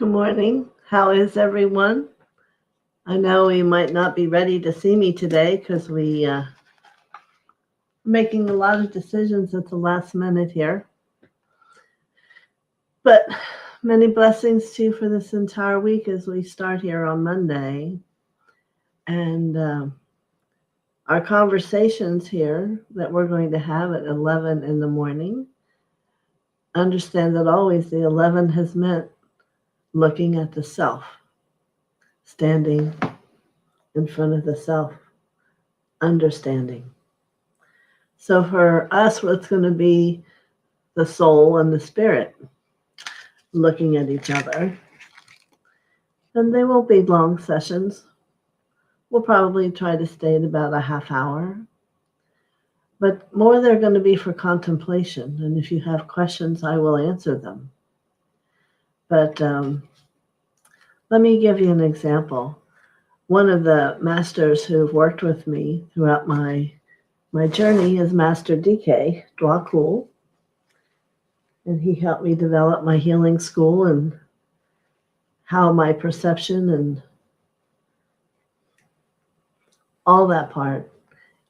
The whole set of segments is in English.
Good morning. How is everyone? I know you might not be ready to see me today because we are making a lot of decisions at the last minute here. But many blessings to you for this entire week as we start here on Monday. And our conversations here that we're going to have at 11 in the morning, understand that always the 11 has meant looking at the self, standing in front of the self, understanding. So for us, what's going to be the soul and the spirit looking at each other. And they won't be long sessions. We'll probably try to stay at about a half hour. But more they're going to be for contemplation. And if you have questions, I will answer them. But let me give you an example. One of the masters who've worked with me throughout my journey is Master DK, Dwakul. And he helped me develop my healing school and how my perception and all that part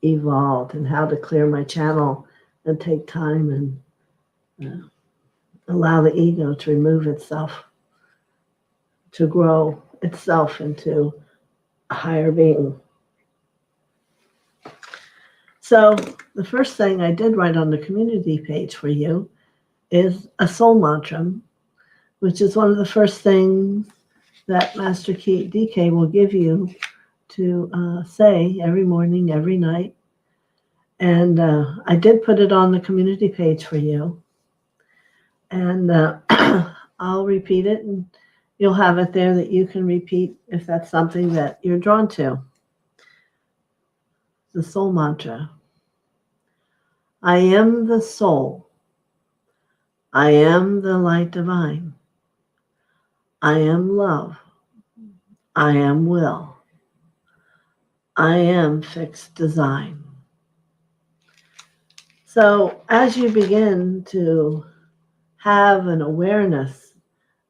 evolved and how to clear my channel and take time and allow the ego to remove itself, to grow itself into a higher being. So the first thing I did write on the community page for you is a soul mantra, which is one of the first things that Master DK will give you to say every morning, every night. And I did put it on the community page for you. And I'll repeat it, and you'll have it there that you can repeat if that's something that you're drawn to. The soul mantra. I am the soul. I am the light divine. I am love. I am will. I am fixed design. So as you begin to have an awareness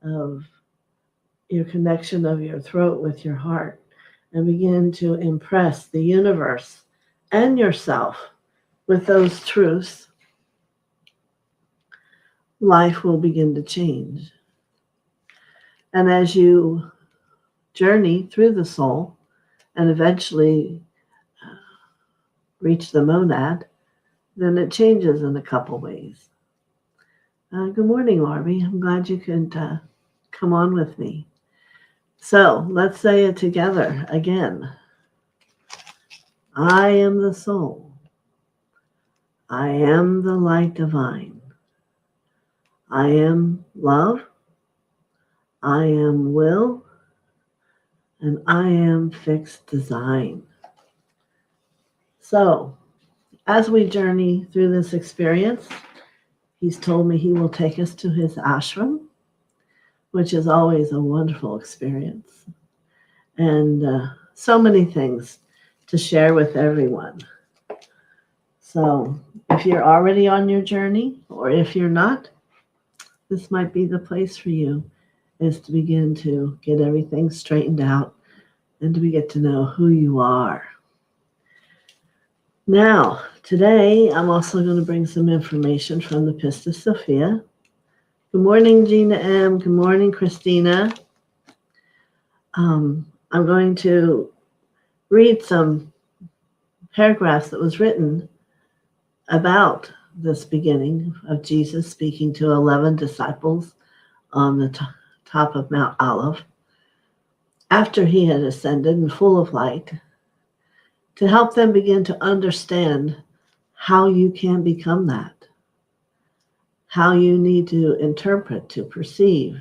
of your connection of your throat with your heart and begin to impress the universe and yourself with those truths, life will begin to change. And as you journey through the soul and eventually reach the monad, then it changes in a couple ways. Good morning, Larby. I'm glad you could come on with me. So let's say it together again. I am the soul. I am the light divine. I am love. I am will. And I am fixed design. So, as we journey through this experience, he's told me he will take us to his ashram, which is always a wonderful experience. And so many things to share with everyone. So, if you're already on your journey, or if you're not, this might be the place for you, is to begin to get everything straightened out and to get to know who you are. Now, today, I'm also going to bring some information from the Mother TheoSophia. Good morning, Gina M. Good morning, Christina. I'm going to read some paragraphs that was written about this beginning of Jesus speaking to 11 disciples on the top of Mount Olive after he had ascended and full of light, to help them begin to understand how you can become that, how you need to interpret, to perceive,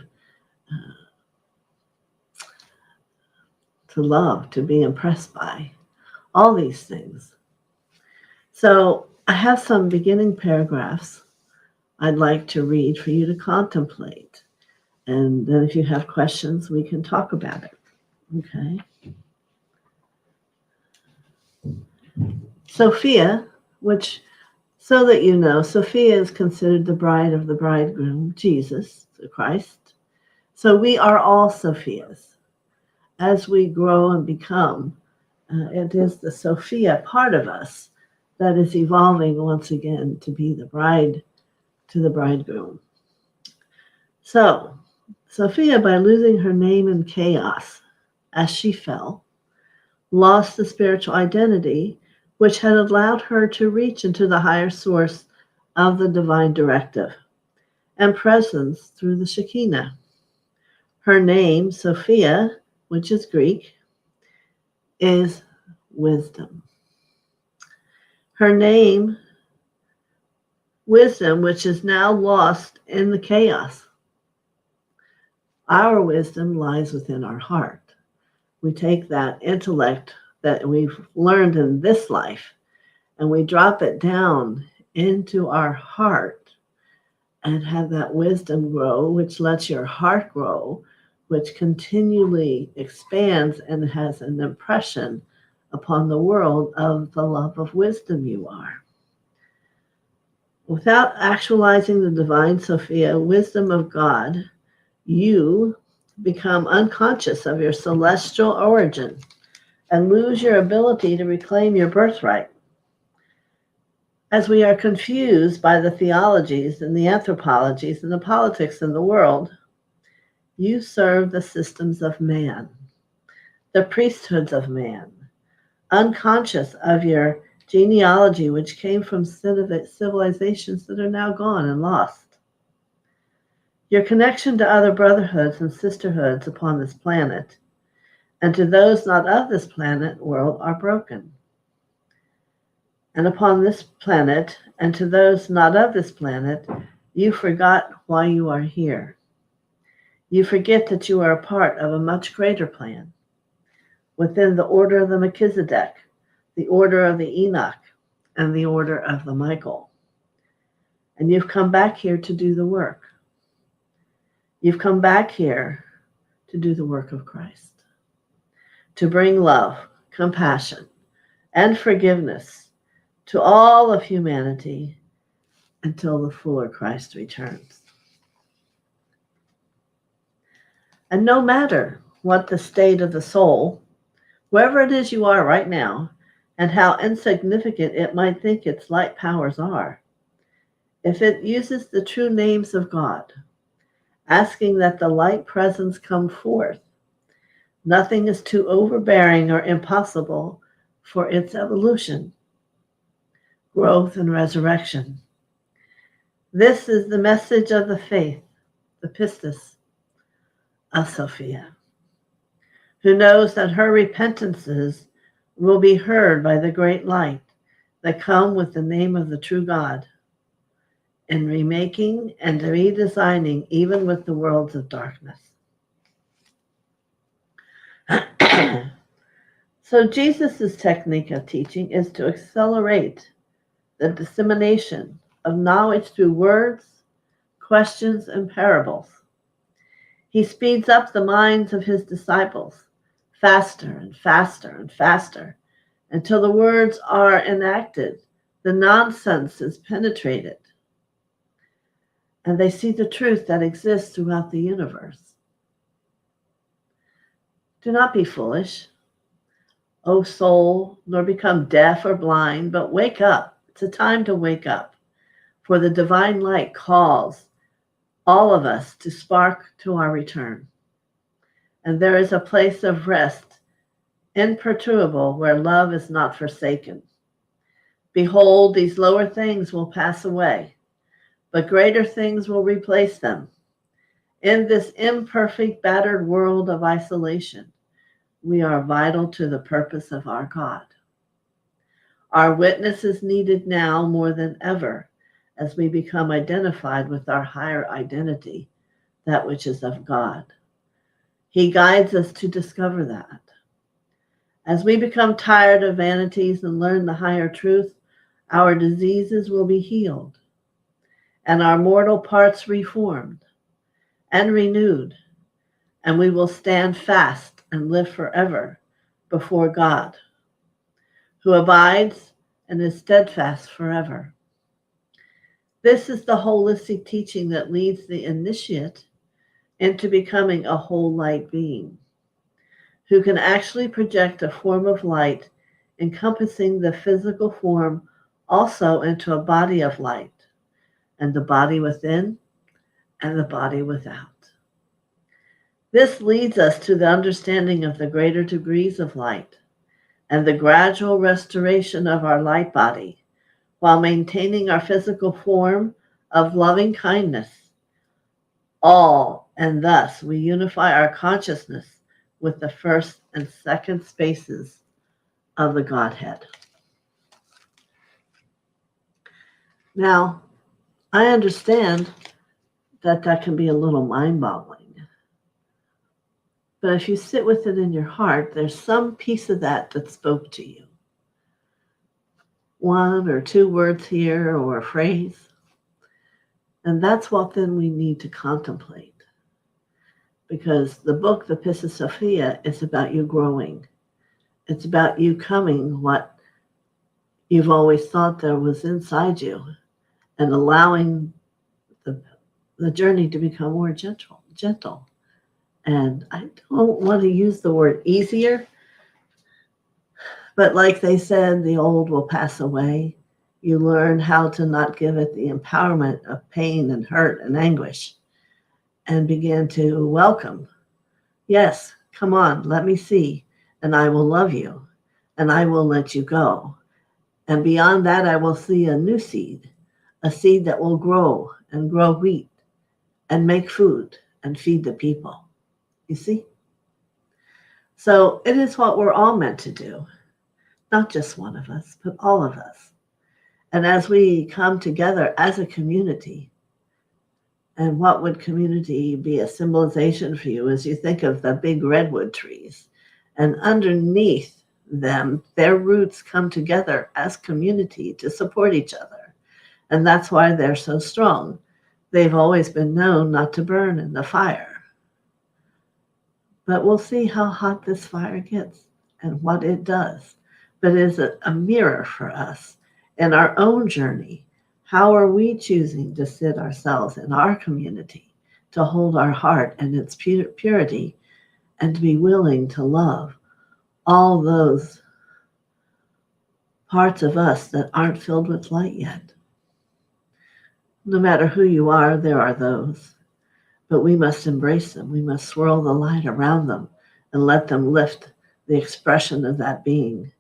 to love, to be impressed by, all these things. So I have some beginning paragraphs I'd like to read for you to contemplate. And then if you have questions, we can talk about it. Okay. Sophia, which, so that you know, Sophia is considered the bride of the bridegroom, Jesus, the Christ. So we are all Sophias. As we grow and become, it is the Sophia part of us that is evolving once again to be the bride to the bridegroom. So, Sophia, by losing her name in chaos as she fell, lost the spiritual identity which had allowed her to reach into the higher source of the divine directive and presence through the Shekinah. Her name, Sophia, which is Greek, is wisdom. Her name, wisdom, which is now lost in the chaos. Our wisdom lies within our heart. We take that intellect that we've learned in this life and we drop it down into our heart and have that wisdom grow, which lets your heart grow, which continually expands and has an impression upon the world of the love of wisdom you are. Without actualizing the divine Sophia, wisdom of God, you become unconscious of your celestial origin and lose your ability to reclaim your birthright. As we are confused by the theologies and the anthropologies and the politics in the world, you serve the systems of man, the priesthoods of man, unconscious of your genealogy, which came from civilizations that are now gone and lost. Your connection to other brotherhoods and sisterhoods upon this planet and to those not of this planet world are broken. And upon this planet and to those not of this planet, you forgot why you are here. You forget that you are a part of a much greater plan within the order of the Melchizedek, the order of the Enoch, and the order of the Michael. And you've come back here to do the work. You've come back here to do the work of Christ, to bring love, compassion, and forgiveness to all of humanity until the fuller Christ returns. And no matter what the state of the soul, wherever it is you are right now, and how insignificant it might think its light powers are, if it uses the true names of God, asking that the light presence come forth, nothing is too overbearing or impossible for its evolution, growth, and resurrection. This is the message of the faith, the pistis of Sophia, who knows that her repentances will be heard by the great light that come with the name of the true God, in remaking and redesigning even with the worlds of darkness. So Jesus' technique of teaching is to accelerate the dissemination of knowledge through words, questions, and parables. He speeds up the minds of his disciples faster and faster and faster until the words are enacted, the nonsense is penetrated, and they see the truth that exists throughout the universe. Do not be foolish, O soul, nor become deaf or blind, but wake up. It's a time to wake up, for the divine light calls all of us to spark to our return. And there is a place of rest, imperturbable, where love is not forsaken. Behold, these lower things will pass away, but greater things will replace them. In this imperfect, battered world of isolation, we are vital to the purpose of our God. Our witness is needed now more than ever as we become identified with our higher identity, that which is of God. He guides us to discover that. As we become tired of vanities and learn the higher truth, our diseases will be healed and our mortal parts reformed and renewed, and we will stand fast and live forever before God, who abides and is steadfast forever. This is the holistic teaching that leads the initiate into becoming a whole light being who can actually project a form of light encompassing the physical form also into a body of light, and the body within and the body without. This leads us to the understanding of the greater degrees of light and the gradual restoration of our light body while maintaining our physical form of loving kindness. All, and thus we unify our consciousness with the first and second spaces of the Godhead. Now, I understand that can be a little mind-boggling. But if you sit with it in your heart, there's some piece of that spoke to you. One or two words here or a phrase. And that's what then we need to contemplate. Because the book, the TheoSophia, is about you growing. It's about you coming what you've always thought there was inside you and allowing the journey to become more gentle. And I don't want to use the word easier, but like they said, the old will pass away. You learn how to not give it the empowerment of pain and hurt and anguish and begin to welcome. Yes, come on, let me see, and I will love you, and I will let you go. And beyond that, I will see a new seed, a seed that will grow and grow wheat and make food and feed the people. You see? So it is what we're all meant to do. Not just one of us, but all of us. And as we come together as a community, and what would community be a symbolization for you as you think of the big redwood trees, and underneath them, their roots come together as community to support each other. And that's why they're so strong. They've always been known not to burn in the fire. But we'll see how hot this fire gets and what it does. But it is a mirror for us in our own journey. How are we choosing to sit ourselves in our community, to hold our heart and its purity, and to be willing to love all those parts of us that aren't filled with light yet? No matter who you are, there are those. But we must embrace them. We must swirl the light around them and let them lift the expression of that being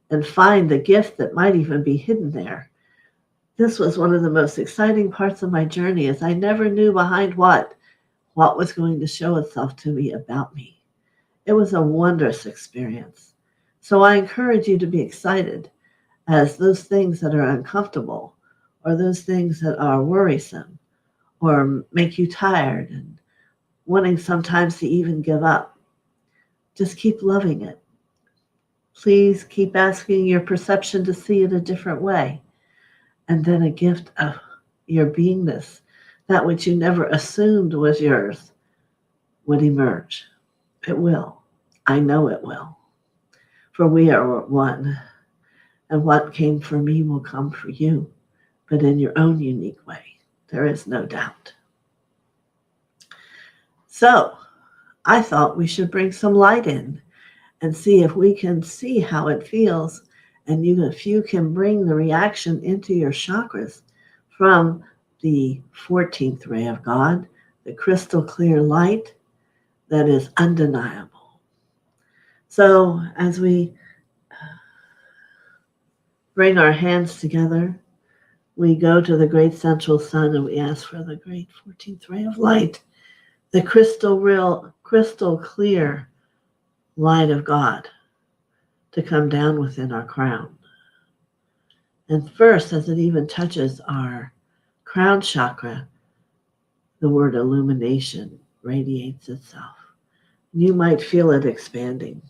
and find the gift that might even be hidden there. This was one of the most exciting parts of my journey, as I never knew behind what was going to show itself to me about me. It was a wondrous experience. So I encourage you to be excited as those things that are uncomfortable or those things that are worrisome or make you tired and wanting sometimes to even give up. Just keep loving it. Please keep asking your perception to see it a different way. And then a gift of your beingness, that which you never assumed was yours, would emerge. It will. I know it will. For we are one. And what came for me will come for you, but in your own unique way. There is no doubt. So I thought we should bring some light in and see if we can see how it feels. And if you can bring the reaction into your chakras from the 14th ray of God, the crystal clear light that is undeniable. So as we bring our hands together, we go to the great central sun and we ask for the great 14th ray of light, the crystal clear light of God to come down within our crown. And first, as it even touches our crown chakra, the word illumination radiates itself. You might feel it expanding.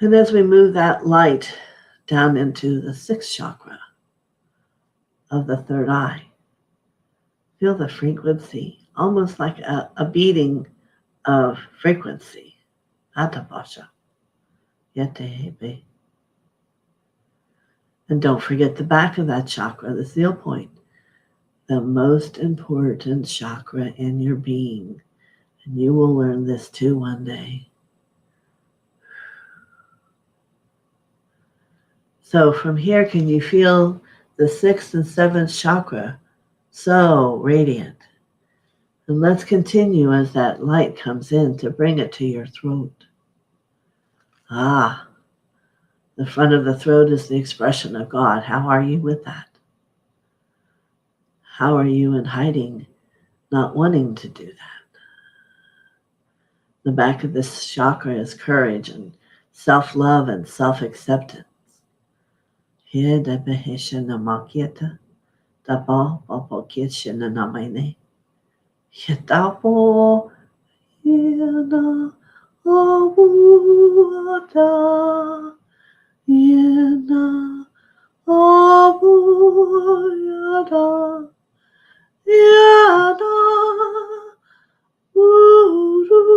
And as we move that light down into the 6th chakra of the third eye, feel the frequency, almost like a beating of frequency. Atabasha. Yetehebe. And don't forget the back of that chakra, the seal point. the most important chakra in your being. And you will learn this too one day. So from here, can you feel the 6th and 7th chakra so radiant? And let's continue as that light comes in to bring it to your throat. The front of the throat is the expression of God. How are you with that? How are you in hiding, not wanting to do that? The back of this chakra is courage and self-love and self-acceptance. Here the beheshana makieta, dabo bobo kitshana namaine. Yetapo yena abuata yena abuyada yada uru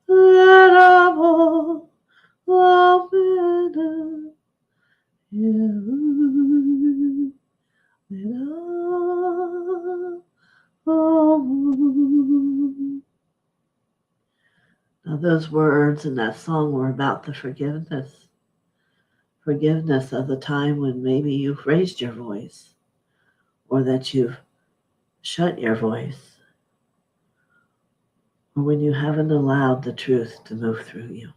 yadabo amena yeru yada amu. Now those words in that song were about the forgiveness of the time when maybe you've raised your voice or that you've shut your voice or when you haven't allowed the truth to move through you.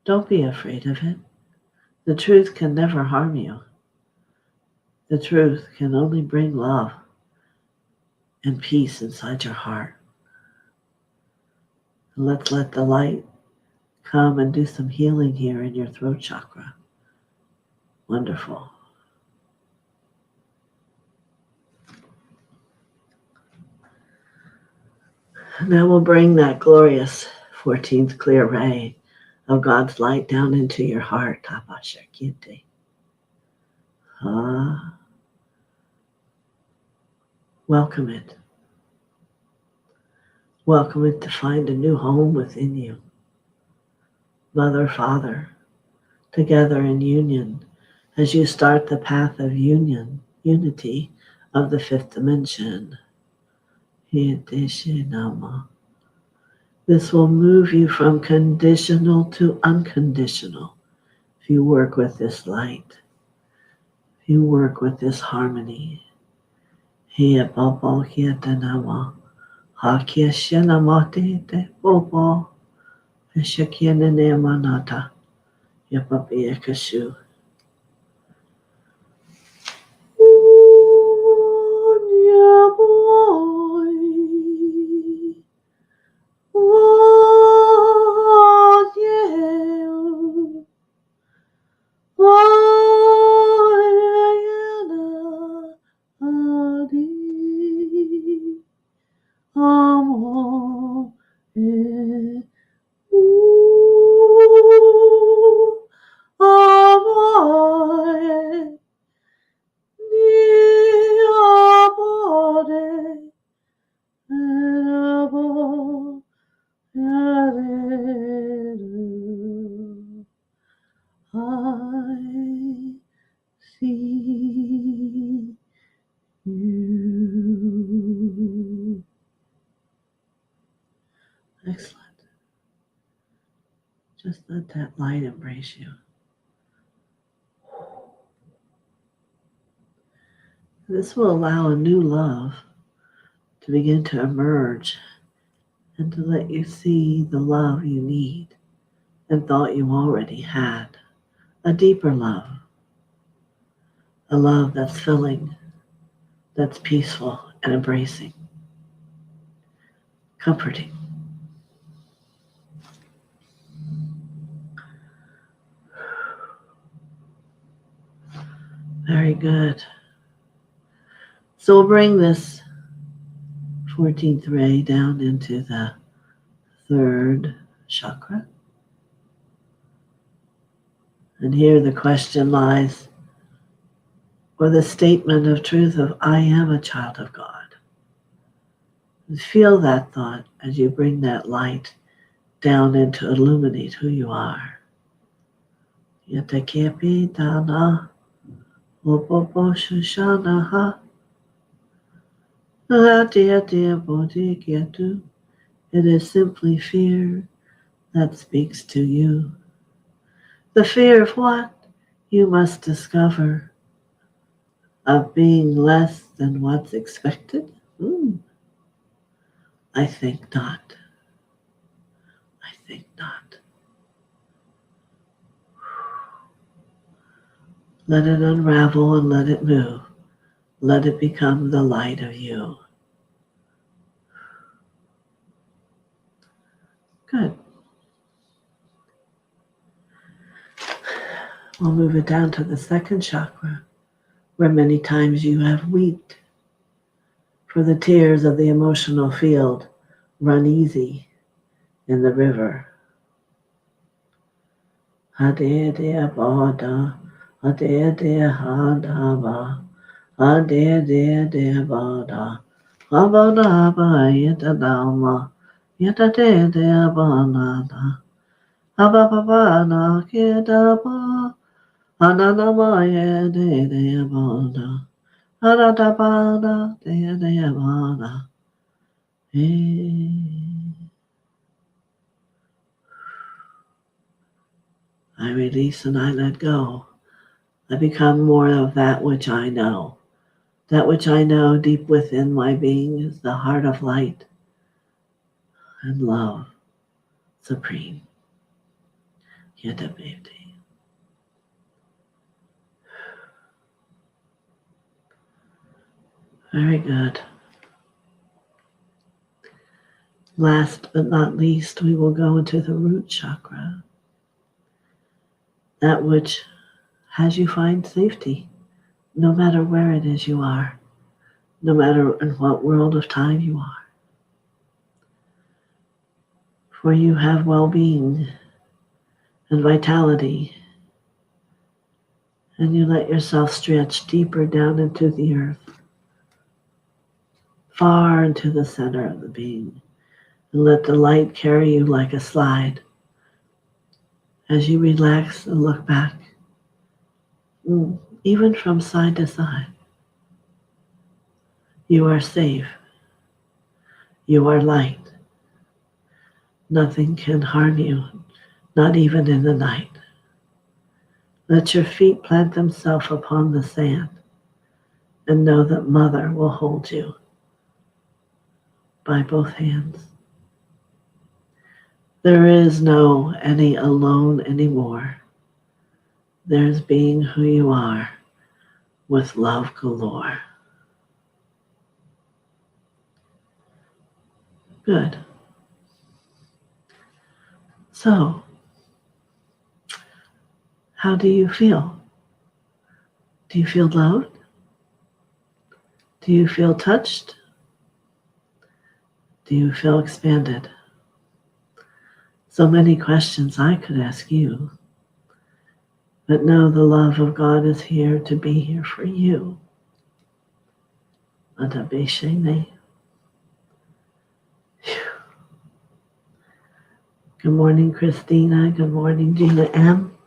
Don't be afraid of it. The truth can never harm you. The truth can only bring love and peace inside your heart. And let's let the light come and do some healing here in your throat chakra. Wonderful. Now we'll bring that glorious 14th clear ray of God's light down into your heart. Welcome it. Welcome it to find a new home within you. Mother, Father, together in union as you start the path of unity of the 5th dimension. This will move you from conditional to unconditional if you work with this light, if you work with this harmony. Excellent. Just let that light embrace you. This will allow a new love to begin to emerge and to let you see the love you need and thought you already had. A deeper love. A love that's filling, that's peaceful and embracing, comforting. Very good. So we'll bring this 14th ray down into the 3rd chakra. And here the question lies, or the statement of truth of I am a child of God. And feel that thought as you bring that light down and to illuminate who you are. Yatakepi dana Opopo Shoshana Ha, Adia Dia Bodhigyatu. It is simply fear that speaks to you. The fear of what? You must discover of being less than what's expected? I think not. I think not. Let it unravel and let it move. Let it become the light of you. Good. We'll move it down to the second chakra, where many times you have wept. For the tears of the emotional field run easy in the river. Ade dea bada, ade dea hada ba, ade dea bada, abada ba yeta dama, yeta dea banada, ababa na keda ba, anana ma ye dea bada, anada bada dea bada. I release and I let go. I become more of that which I know. That which I know deep within my being is the heart of light and love supreme. Yeta Bhakti. Very good. Last but not least, we will go into the root chakra. That which has you find safety, no matter where it is you are, no matter in what world of time you are. For you have well-being and vitality, and you let yourself stretch deeper down into the earth, far into the center of the being, and let the light carry you like a slide as you relax and look back, even from side to side. You are safe. You are light. Nothing can harm you, not even in the night. Let your feet plant themselves upon the sand and know that Mother will hold you by both hands. There is no any alone anymore. There's being who you are with love galore. Good. So, how do you feel? Do you feel loved? Do you feel touched? Do you feel expanded? So many questions I could ask you. But know the love of God is here to be here for you. Good morning, Christina. Good morning, Gina M.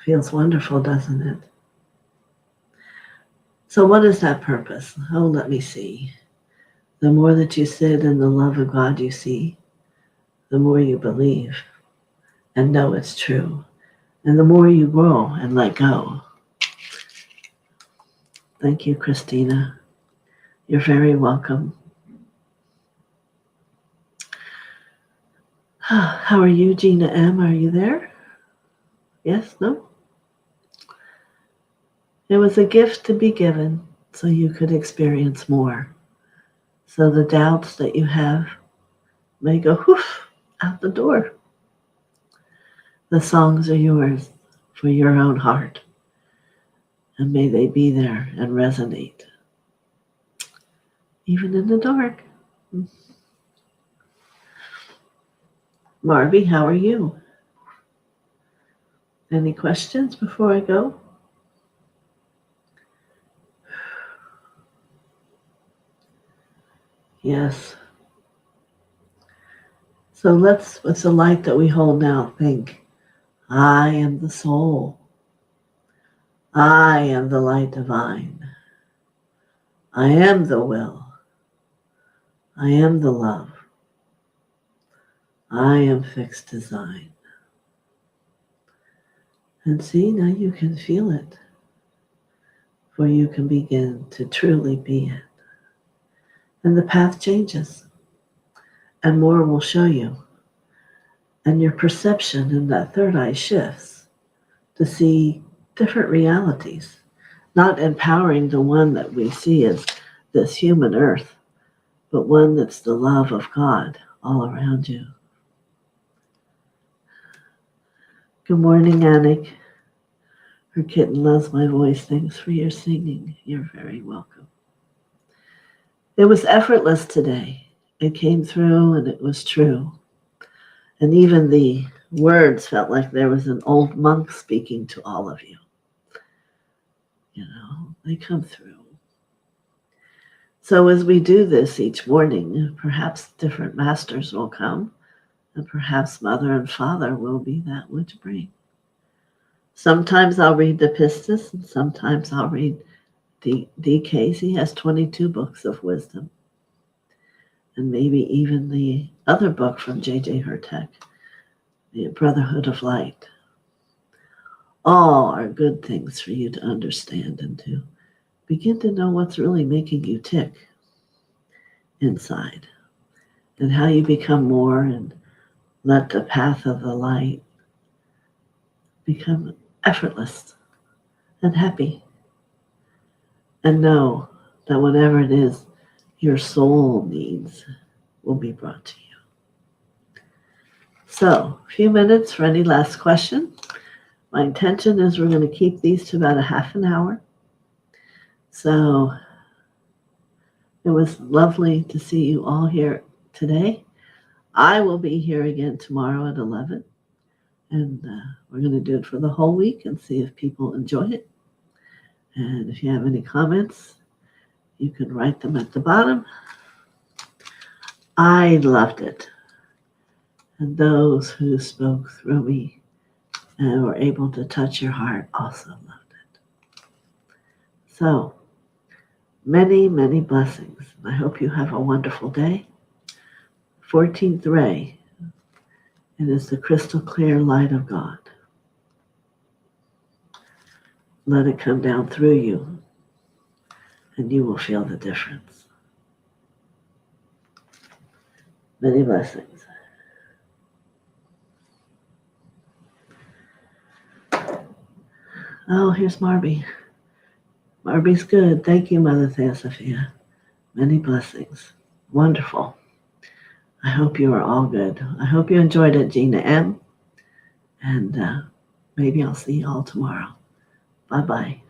Feels wonderful, doesn't it? So what is that purpose? Oh, let me see. The more that you sit in the love of God you see, the more you believe and know it's true. And the more you grow and let go. Thank you, Christina. You're very welcome. How are you, Gina M? Are you there? Yes? No? It was a gift to be given so you could experience more. So the doubts that you have may go whoosh out the door. The songs are yours for your own heart. And may they be there and resonate. Even in the dark. Marvy, how are you? Any questions before I go? Yes. So let's, with the light that we hold now, think, I am the soul. I am the light divine. I am the will. I am the love. I am fixed design. And see, now you can feel it, for you can begin to truly be it. And the path changes, and more will show you. And your perception in that third eye shifts to see different realities, not empowering the one that we see as this human earth, but one that's the love of God all around you. Good morning, Anik. Her kitten loves my voice. Thanks for your singing. You're very welcome. It was effortless today. It came through and it was true. And even the words felt like there was an old monk speaking to all of you. You know, they come through. So as we do this each morning, perhaps different masters will come, and perhaps Mother and Father will be that which bring. Sometimes I'll read the Pistis, and sometimes I'll read DK's. He has 22 books of wisdom. And maybe even the other book from J.J. Hurtak, The Brotherhood of Light. All are good things for you to understand and to begin to know what's really making you tick inside, and how you become more and let the path of the light become effortless and happy. And know that whatever it is your soul needs will be brought to you. So, a few minutes for any last question. My intention is we're going to keep these to about a half an hour. So, it was lovely to see you all here today. I will be here again tomorrow at 11. And we're going to do it for the whole week and see if people enjoy it. And if you have any comments, you can write them at the bottom. I loved it. And those who spoke through me and were able to touch your heart also loved it. So, many, many blessings. I hope you have a wonderful day. 14th ray. It is the crystal clear light of God. Let it come down through you, and you will feel the difference. Many blessings. Oh, here's Marby. Marby's good. Thank you, Mother TheoSophia. Many blessings. Wonderful. I hope you are all good. I hope you enjoyed it, Gina M. And maybe I'll see you all tomorrow. Bye-bye.